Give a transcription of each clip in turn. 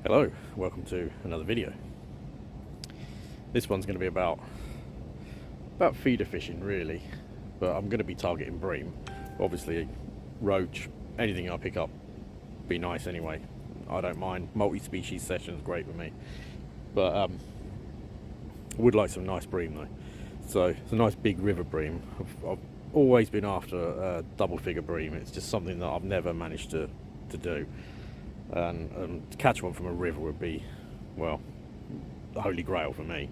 Hello, welcome to another video. This one's going to be about feeder fishing really, but I'm going to be targeting bream. Obviously roach, anything I pick up be nice anyway. I don't mind, multi-species sessions great with me, but I would like some nice bream though. So it's a nice big river bream. I've always been after a double figure bream. It's just something that I've never managed to do. And to catch one from a river would be, well, the holy grail for me.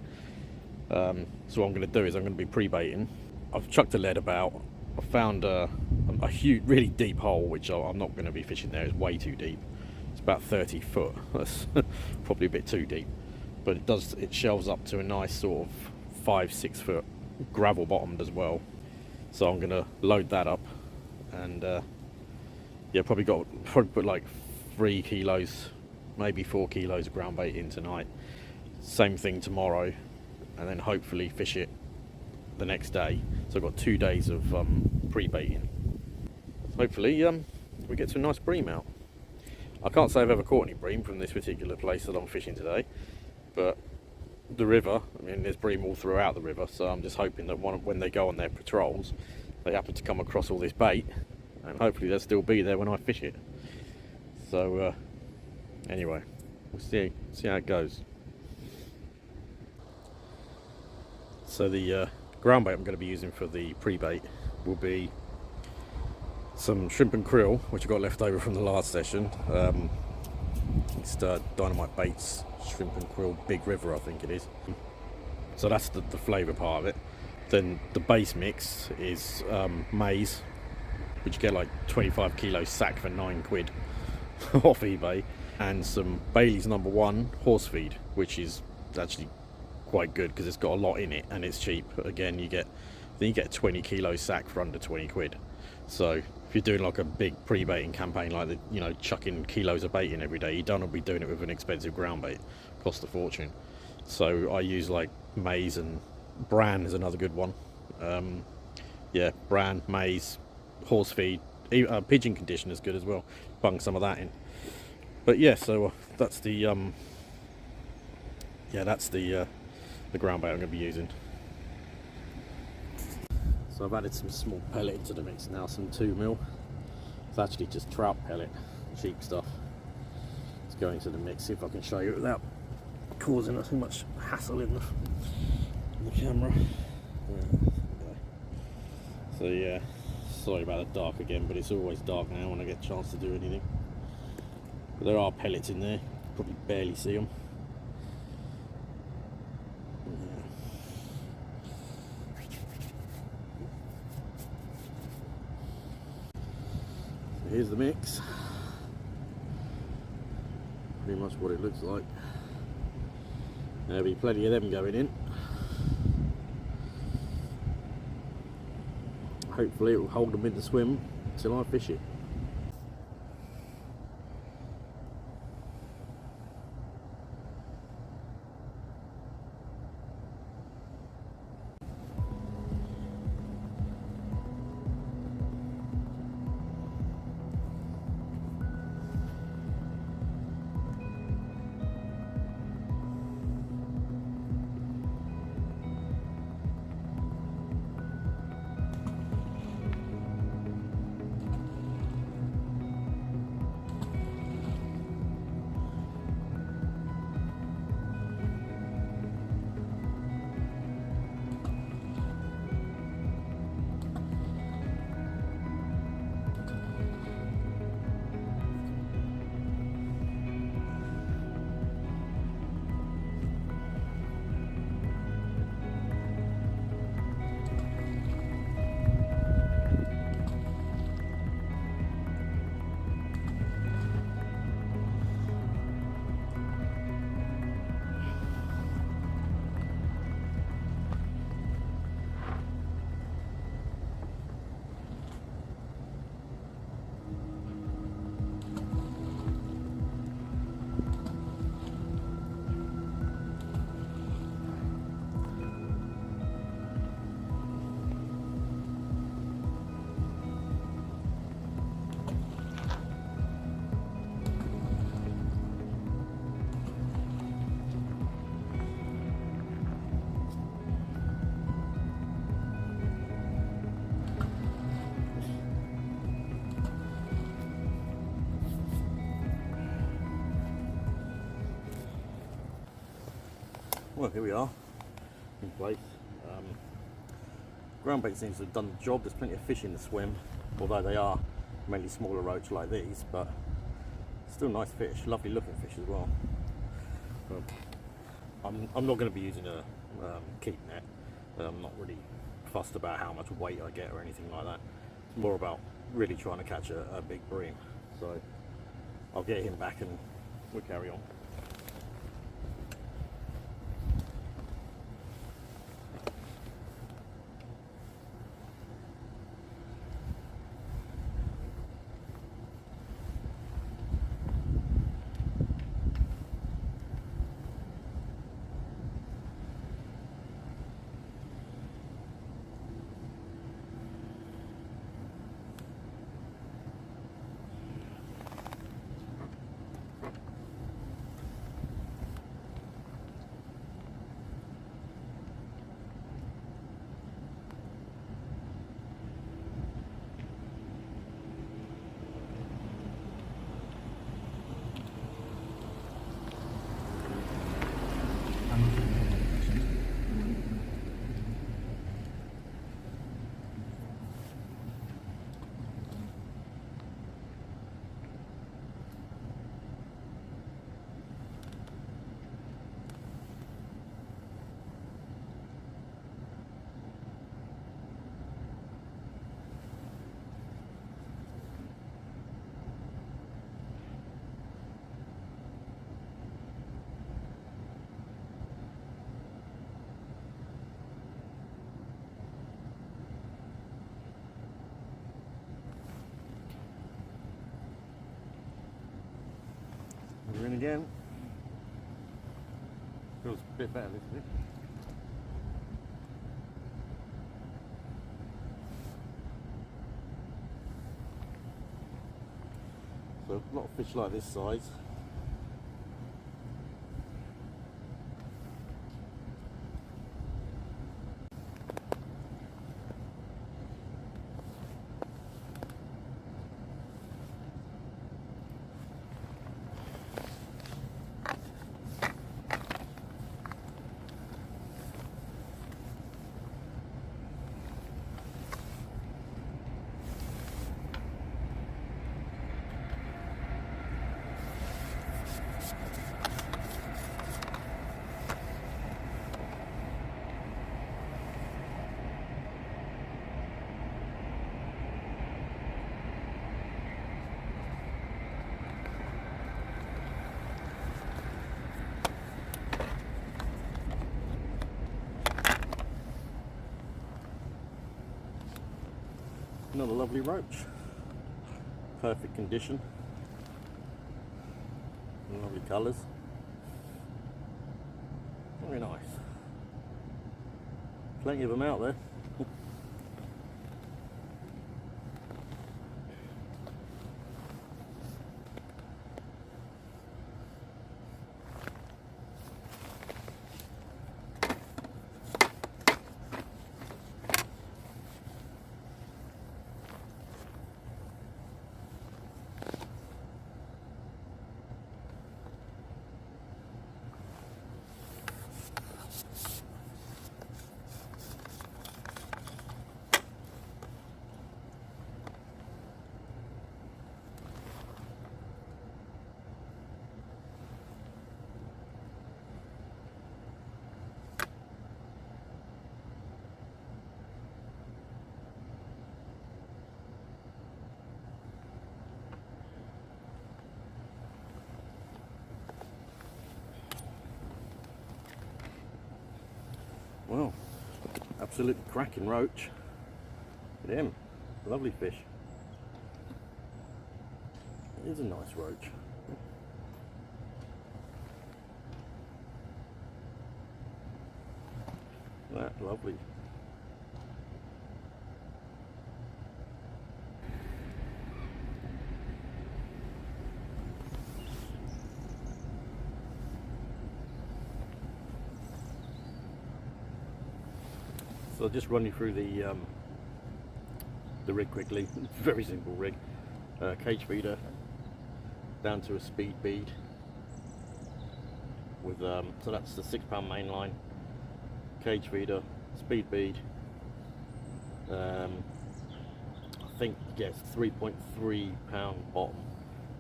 So what I'm going to do is I'm going to be pre-baiting. I've chucked a lead about. I found a huge, really deep hole, which I'm not going to be fishing there. It's way too deep. It's about 30 foot. That's probably a bit too deep, but it shelves up to a nice sort of 5-6 foot gravel bottomed as well. So I'm going to load that up, and yeah, probably put like 3 kilos, maybe 4 kilos of ground bait in tonight. Same thing tomorrow, and then hopefully fish it the next day. So I've got 2 days of pre-baiting. Hopefully we get some nice bream out. I can't say I've ever caught any bream from this particular place that I'm fishing today, but the river, I mean, there's bream all throughout the river, so I'm just hoping that when they go on their patrols, they happen to come across all this bait, and hopefully they'll still be there when I fish it. So anyway, we'll see how it goes. So the ground bait I'm going to be using for the pre-bait will be some shrimp and krill, which I got left over from the last session. It's Dynamite Baits shrimp and krill Big River, I think it is. So that's the flavour part of it. Then the base mix is maize, which you get like 25 kilos sack for £9 off eBay, and some Bailey's No. 1 horse feed, which is actually quite good because it's got a lot in it and it's cheap. Again, you get 20 kilos sack for under £20. So if you're doing like a big pre-baiting campaign, like chucking kilos of bait in every day, you don't want to be doing it with an expensive ground bait, cost a fortune. So I use like maize, and bran is another good one. Yeah, bran, maize, horse feed, pigeon conditioner is good as well. Bung some of that in. But yeah, so that's the ground bait I'm going to be using. So I've added some small pellet into the mix now, some 2mm. It's actually just trout pellet, cheap stuff. Let's go into the mix, see if I can show you without causing too much hassle in the camera. So yeah, sorry about the dark again, but it's always dark now when I get a chance to do anything. But there are pellets in there, probably barely see them. So here's the mix. Pretty much what it looks like. There'll be plenty of them going in. Hopefully it will hold them in the swim until I fish it. Well, here we are in place. Ground bait seems to have done the job. There's plenty of fish in the swim, although they are mainly smaller roach like these, but still nice fish, lovely looking fish as well. I'm not going to be using a keep net. I'm not really fussed about how much weight I get or anything like that. It's more about really trying to catch a big bream. So I'll get him back and we'll carry on. We're in again. Feels a bit better this week. So a lot of fish like this size. Another lovely roach. Perfect condition. Lovely colours. Very nice. Plenty of them out there. Well, absolutely cracking roach. Look at him, lovely fish. It is a nice roach. That lovely. So I'll just run you through the rig quickly. Very simple rig. Cage feeder down to a speed bead. with so that's the 6 pound mainline, cage feeder, speed bead. I think yes, 3.3 pound bottom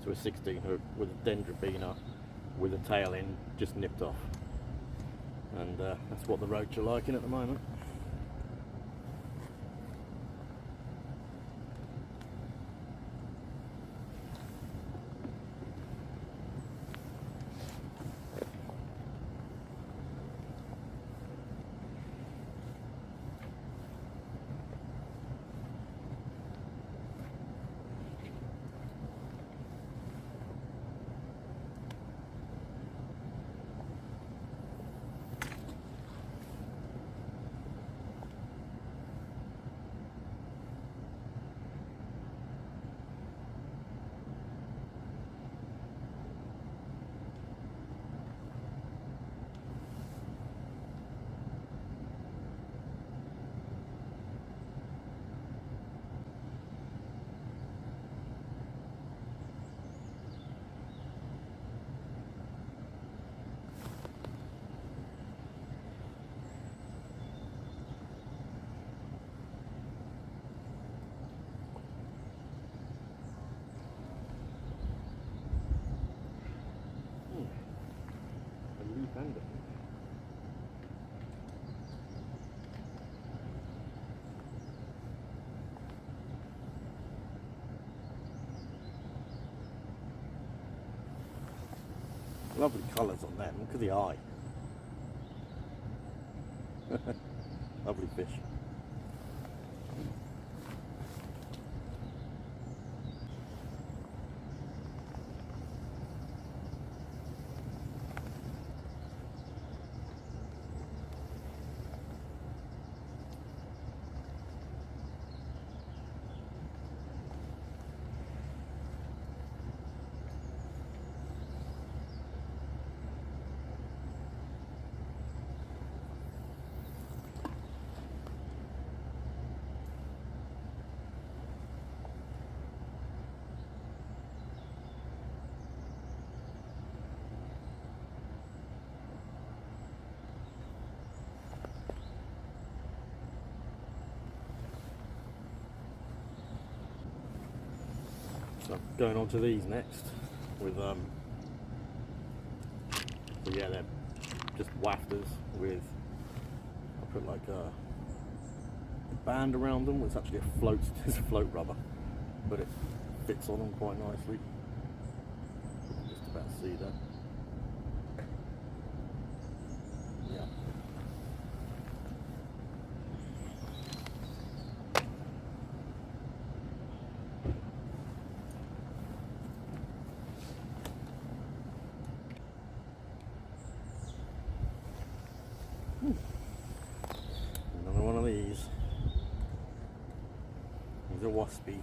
to a 16 hook with a dendrobina with a tail end just nipped off, and that's what the Roach are liking at the moment. Lovely colours on them, look at the eye. Lovely fish. So going on to these next with so yeah, they're just wafters with, I put like a band around them. It's actually a float, it's a float rubber, but it fits on them quite nicely. You can just about see that. Yeah. Another one of these. He's a waspy.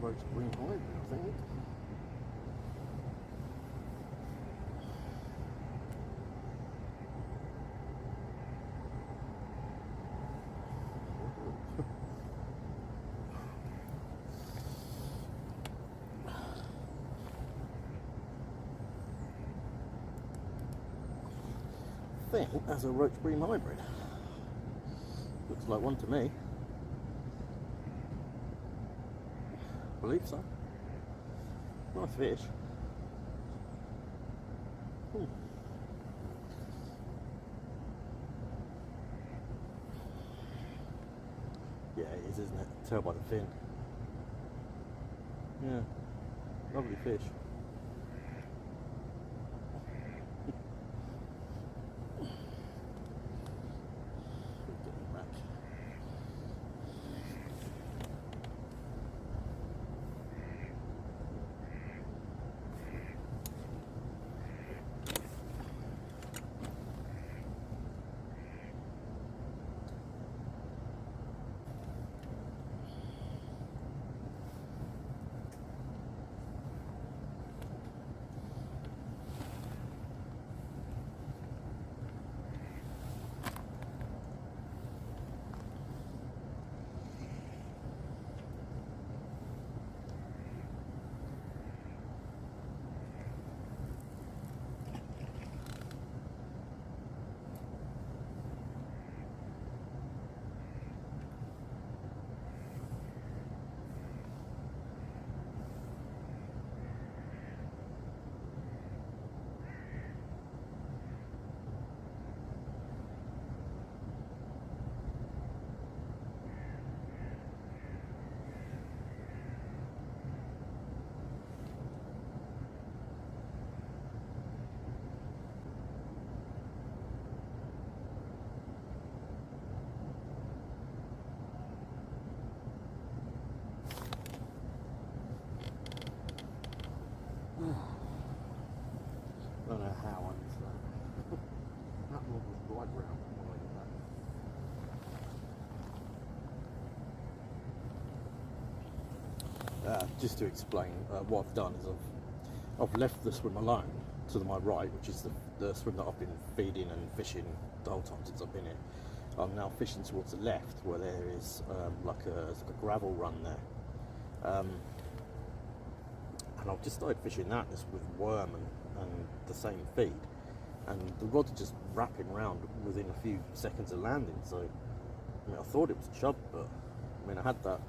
Roach green hybrid, I think. I think that's a Roach Bream hybrid. Looks like one to me. I believe so. Nice fish. isn't it? Tell by the fin. Yeah, lovely fish. Get him back. I don't know how I missed that. That one was right round just to explain, what I've done is I've left the swim alone to my right, which is the swim that I've been feeding and fishing the whole time since I've been here. I'm now fishing towards the left, where there is like a gravel run there. And I've just started fishing that just with worm and the same feed, and the rod's just wrapping around within a few seconds of landing. So I mean, I thought it was a chub, but I mean, I had that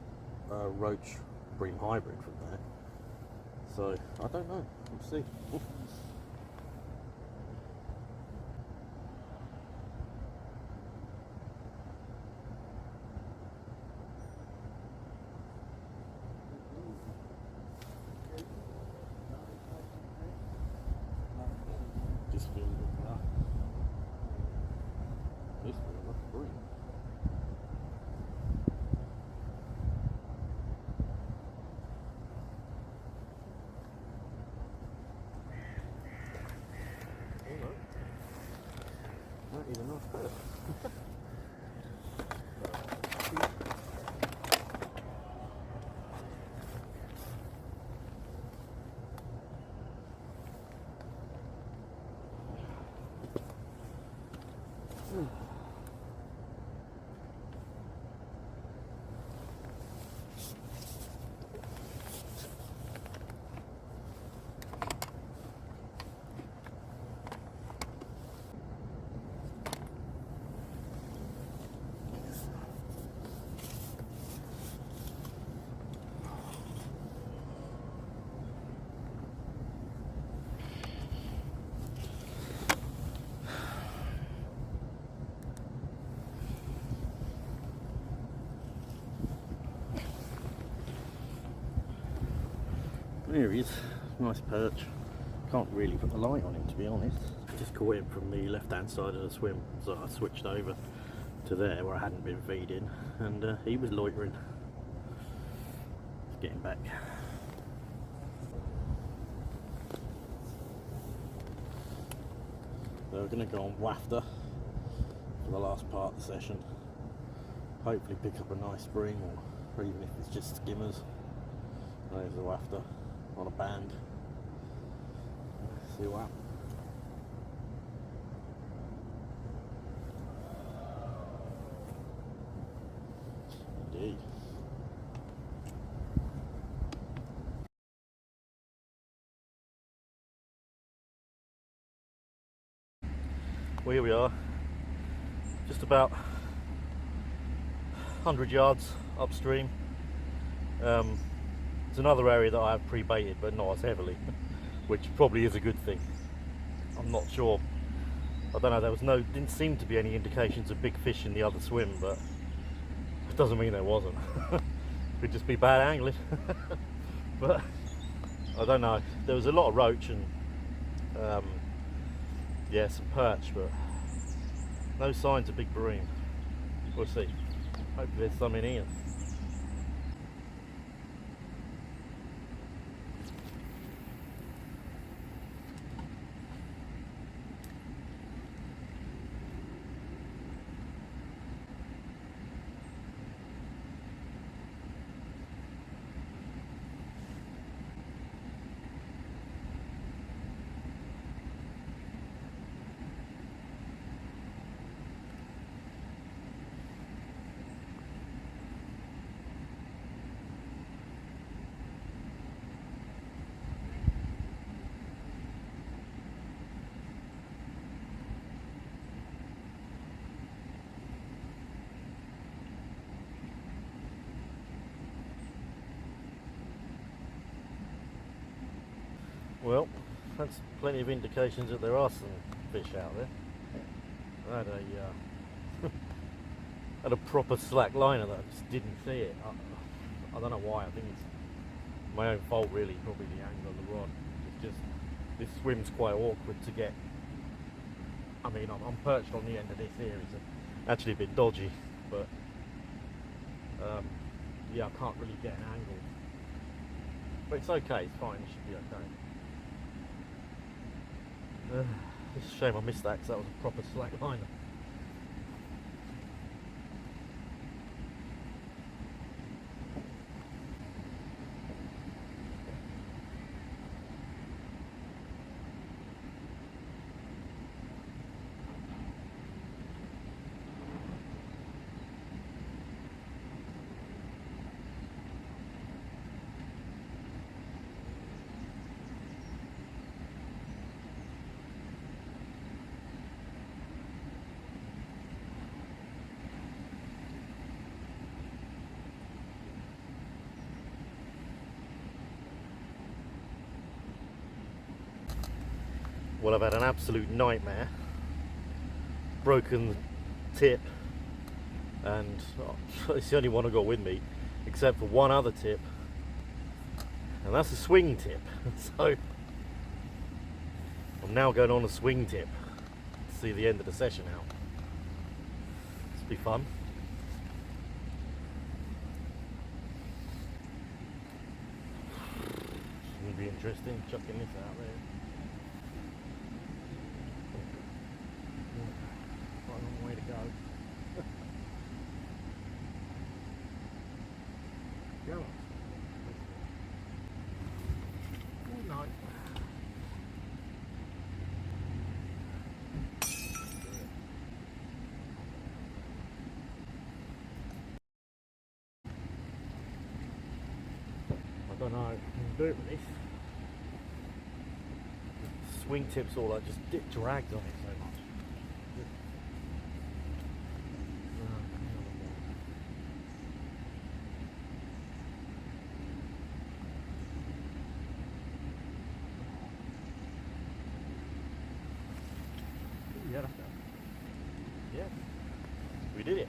Roach bream hybrid from there, so I don't know, we'll see. Just feels like that. This feels like a bream. That is a nice bird. There he is, nice perch. Can't really put the light on him, to be honest. Just caught him from the left hand side of the swim, so I switched over to there where I hadn't been feeding, and he was loitering. Let's get him back. So we're going to go on wafter for the last part of the session. Hopefully pick up a nice bream, or even if it's just skimmers. There's the wafter on a band. See what happens. Indeed. Well, here we are, just about 100 yards upstream. It's another area that I have pre-baited, but not as heavily, which probably is a good thing. I'm not sure. I don't know, didn't seem to be any indications of big fish in the other swim, but I doesn't mean there wasn't. Could just be bad angling. But I don't know. There was a lot of roach and yeah, some perch, but no signs of big bream. We'll see. Hopefully there's some in here. Well, that's plenty of indications that there are some fish out there. I had had a proper slack liner that I just didn't see it. I don't know why. I think it's my own fault really, probably the angle of the rod. It's just, this swim's quite awkward to get. I mean, I'm perched on the end of this here. It's actually a bit dodgy, but yeah, I can't really get an angle. But it's okay, it's fine, it should be okay. It's a shame I missed that because that was a proper slack liner. Well, I've had an absolute nightmare. Broken tip, and it's the only one I got with me, except for one other tip, and that's a swing tip. So I'm now going on a swing tip to see the end of the session out. This will be fun. It's going to be interesting chucking this out there. Quite a long way to go. Go on. Good night. I don't know if I can do it with this. Swing tips all I just dragged on it so much. Yeah, that's that. Yeah, we did it.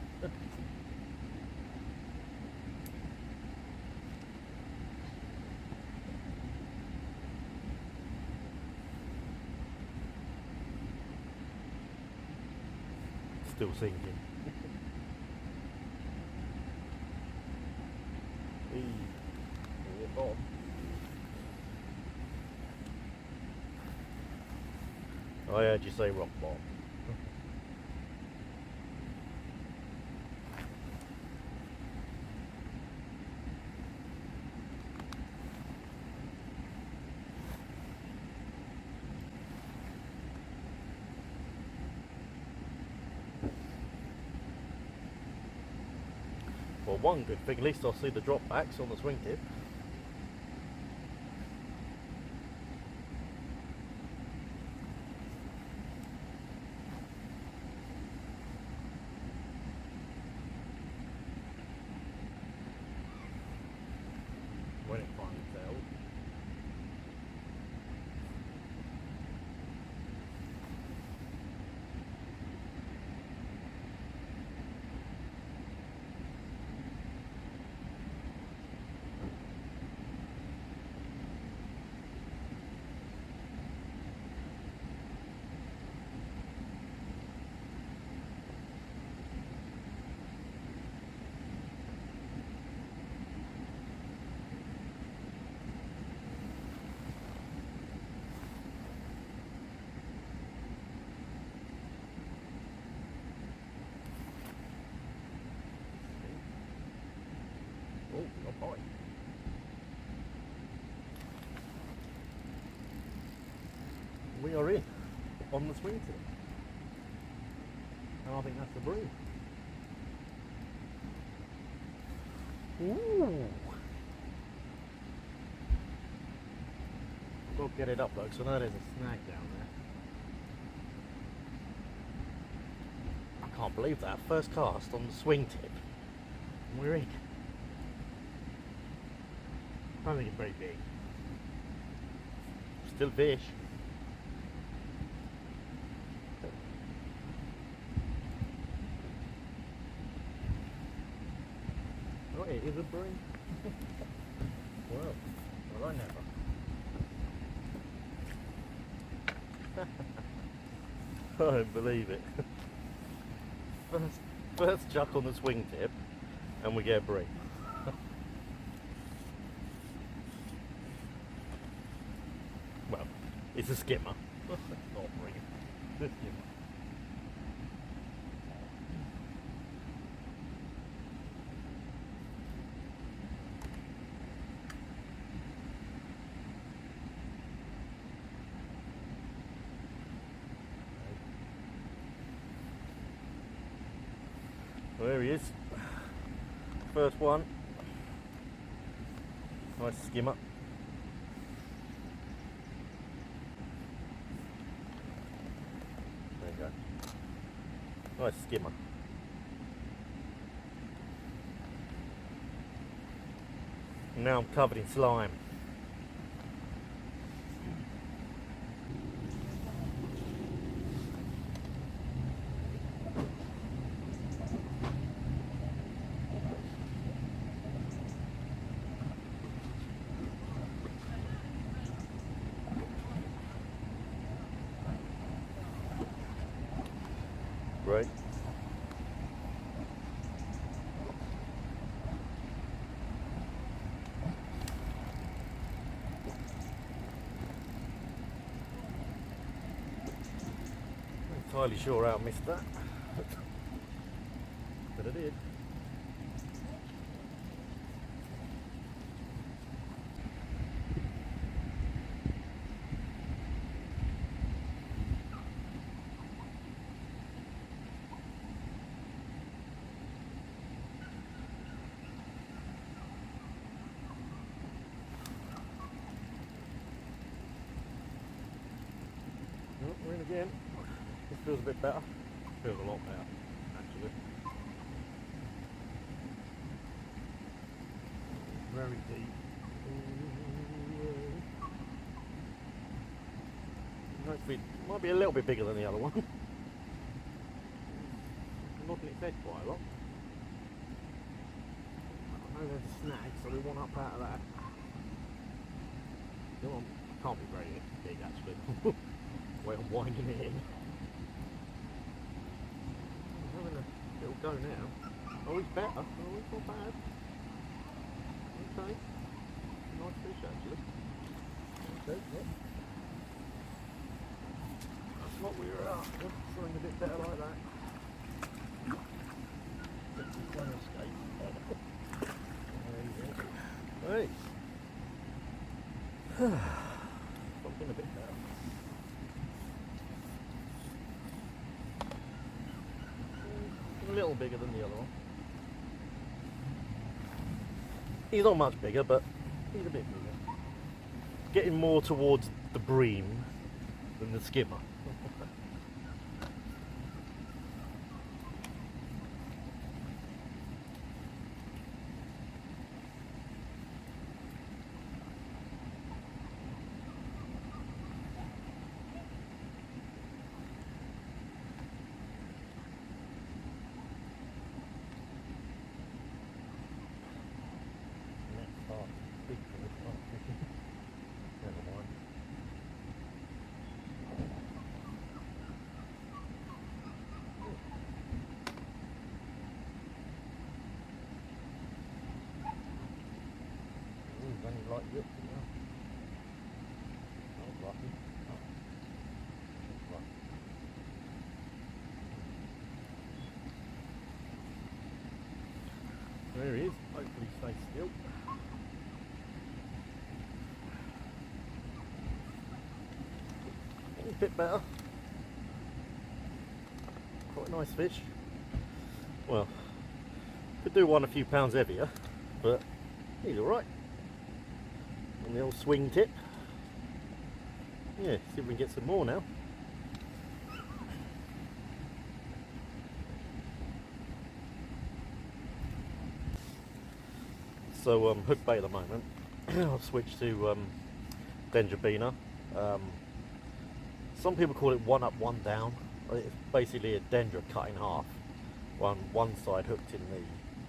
Still sinking. Bottom. I heard you say rock bottom. Well, one good thing, at least I'll see the drop backs on the swing tip. When it finally failed. we are in on the swing tip. And I think that's the bream. Ooh. I've got to get it up though, because I know there's a snag down there. I can't believe that. First cast on the swing tip. And we're in. I don't think it's very big. Still fish. Oh, it is a bream. Well, I never. I don't believe it. First chuck on the swing tip, and we get a bream. Well, it's a skimmer. Not a bream. It's a skimmer. Well, there he is. First one. Nice skimmer. There you go. Nice skimmer. And now I'm covered in slime. Right. Not entirely sure how I missed that, but I did. Oh, we're in again. This feels a bit better. Feels a lot better, actually. Very deep. Might be a little bit bigger than the other one. Nodding its head quite a lot. I know there's a snag, so we want up out of that. Come on. Can't be very big actually. Wait, I'm winding it in. I'm having a little go now. Oh, he's better. Oh, it's not bad. Okay. Nice fish actually. Okay, yep. That's what we were after. Something a bit better like that. It's going to escape. There you go. Hey. Something a bit better. A little bigger than the other one. He's not much bigger, but he's a bit bigger. Getting more towards the bream than the skimmer. Never mind. Only like this, you know. Not lucky. Not lucky. There he is. Hopefully stay still. bit better. Quite a nice fish. Well, could do one a few pounds heavier, but he's alright. On the old swing tip. Yeah, see if we can get some more now. So hook bait at the moment. I've switched to Dendrobina. Some people call it one up, one down. It's basically a dendra cut in half. One side hooked in the,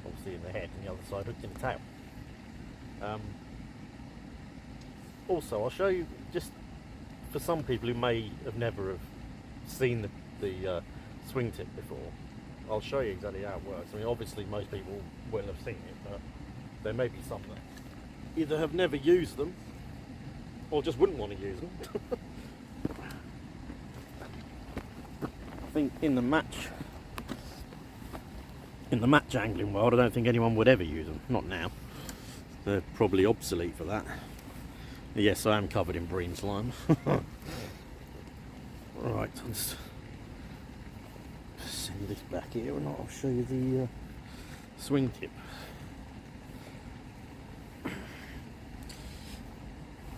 obviously in the head, and the other side hooked in the tail. Also, I'll show you, just for some people who may have never have seen the swing tip before, I'll show you exactly how it works. I mean, obviously most people will have seen it, but there may be some that either have never used them or just wouldn't want to use them. I think in the match angling world, I don't think anyone would ever use them. Not now. They're probably obsolete for that. Yes, I am covered in bream slime. Right, let's send this back here and I'll show you the swing tip.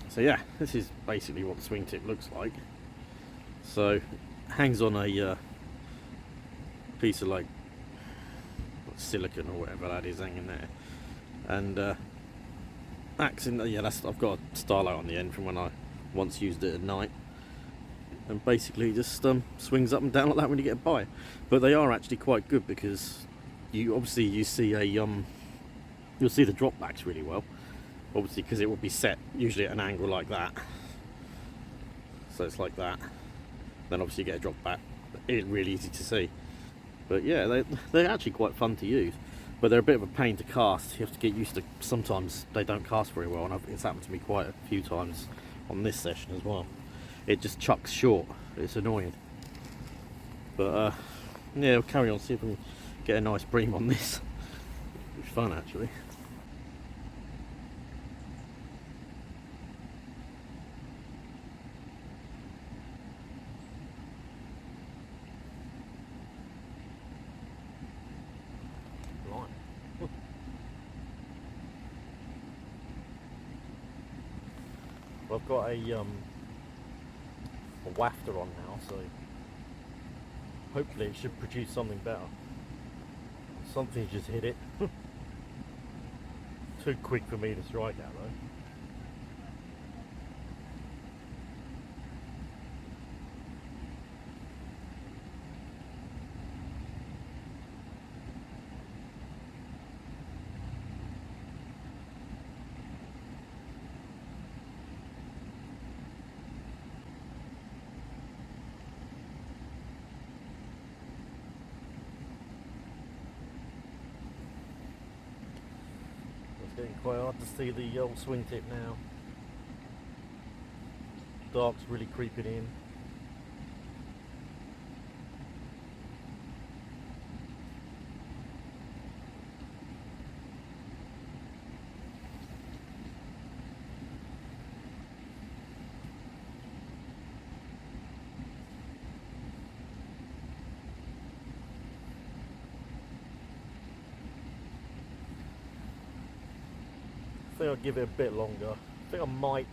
So yeah, this is basically what the swing tip looks like. So, hangs on a piece of like silicone or whatever that is hanging there, and acts in. Yeah, I've got a starlight on the end from when I once used it at night, and basically just swings up and down like that when you get a bite. But they are actually quite good because you see a you'll see the drop backs really well. Obviously, because it will be set usually at an angle like that, so it's like that. Then obviously you get a drop back. It's really easy to see. But yeah, they're actually quite fun to use, but they're a bit of a pain to cast. You have to get used to. Sometimes they don't cast very well, and it's happened to me quite a few times on this session as well. It just chucks short. It's annoying. But yeah, we'll carry on, see if we can get a nice bream on this. It's fun actually. I've got a wafter on now, so hopefully it should produce something better. Something just hit it. Too quick for me to strike at though. It's getting quite hard to see the old swing tip now. Dark's really creeping in. I think I'll give it a bit longer. I think I might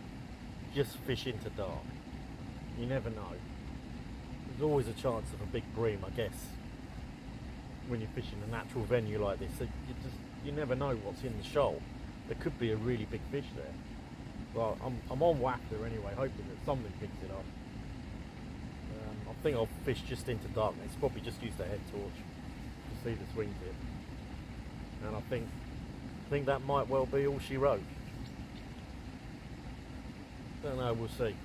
just fish into dark. You never know. There's always a chance of a big bream, I guess, when you're fishing a natural venue like this. So you never know what's in the shoal. There could be a really big fish there. Well, I'm on wafter anyway, hoping that something picks it up. I think I'll fish just into darkness. Probably just use the head torch to see the swing tip. And I think that might well be all she wrote. Don't know, we'll see.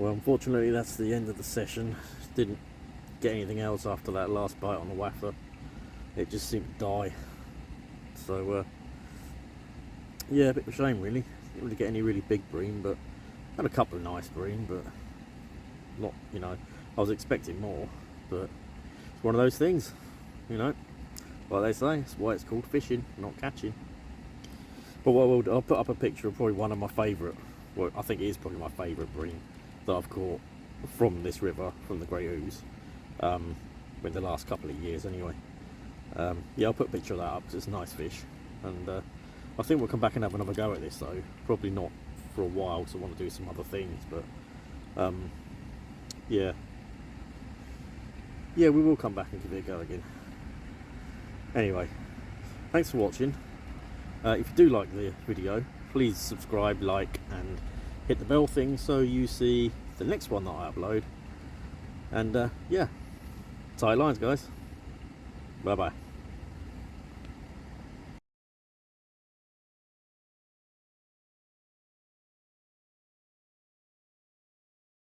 Well, unfortunately that's the end of the session. Didn't get anything else after that last bite on the wafter. It just seemed to die. So yeah, a bit of a shame really. Didn't really get any really big bream, but had a couple of nice bream, but not, you know, I was expecting more, but it's one of those things, you know, like they say, it's why it's called fishing, not catching. But what I'll put up a picture of probably one of my favourite, well, I think it is probably my favourite bream that I've caught from this river, from the Great Ouse, in the last couple of years anyway. Yeah, I'll put a picture of that up because it's a nice fish, and I think we'll come back and have another go at this though. Probably not for a while because I want to do some other things, but yeah, we will come back and give it a go again. Anyway, thanks for watching. If you do like the video, please subscribe, like, and hit the bell thing so you see the next one that I upload. And yeah, tight lines guys. Bye bye.